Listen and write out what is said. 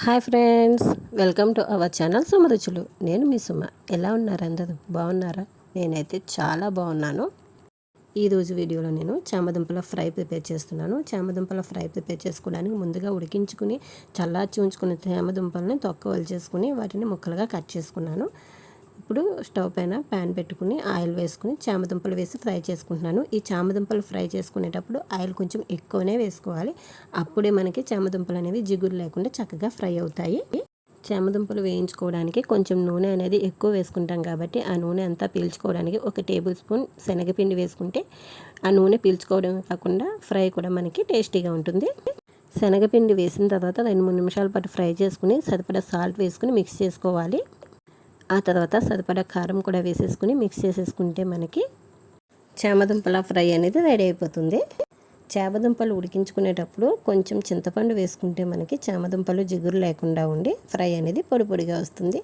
Hi friends, welcome to our channel Sumaruchulu. నేను మీ సుమ. ఎలా ఉన్నారు అందరూ? బాగున్నారా? నేనైతే చాలా బాగున్నాను. ఈరోజు వీడియోలో నేను చామదుంపల ఫ్రై ప్రిపేర్ చేస్తున్నాను. చామదుంపల ఫ్రై ప్రిపేర్ చేసుకోవడానికి ముందుగా ఉడికించుకుని చల్లార్చి ఉంచుకున్న చామదుంపలని తొక్క చేసుకుని వాటిని ముక్కలుగా కట్ చేసుకున్నాను. ఇప్పుడు స్టవ్ పైన ప్యాన్ పెట్టుకుని ఆయిల్ వేసుకుని చామదుంపలు వేసి ఫ్రై చేసుకుంటున్నాను. ఈ చామదుంపలు ఫ్రై చేసుకునేటప్పుడు ఆయిల్ కొంచెం ఎక్కువనే వేసుకోవాలి. అప్పుడే మనకి చామదుంపలు అనేవి జిగురు లేకుండా చక్కగా ఫ్రై అవుతాయి. చామదుంపలు వేయించుకోవడానికి కొంచెం నూనె అనేది ఎక్కువ వేసుకుంటాం కాబట్టి ఆ నూనె అంతా పీల్చుకోవడానికి 1 టేబుల్ స్పూన్ శనగపిండి వేసుకుంటే ఆ నూనె పీల్చుకోవడం కాకుండా ఫ్రై కూడా మనకి టేస్టీగా ఉంటుంది. శనగపిండి వేసిన తర్వాత 2-3 నిమిషాల పాటు ఫ్రై చేసుకుని సరిపడా సాల్ట్ వేసుకుని మిక్స్ చేసుకోవాలి. ఆ తర్వాత సరిపడా కారం కూడా వేసేసుకుని మిక్స్ చేసేసుకుంటే మనకి చామదుంపల ఫ్రై అనేది రెడీ అయిపోతుంది. చామదుంపలు ఉడికించుకునేటప్పుడు కొంచెం చింతపండు వేసుకుంటే మనకి చామదుంపలు జిగురు లేకుండా ఉండి ఫ్రై అనేది పొడి పొడిగా వస్తుంది.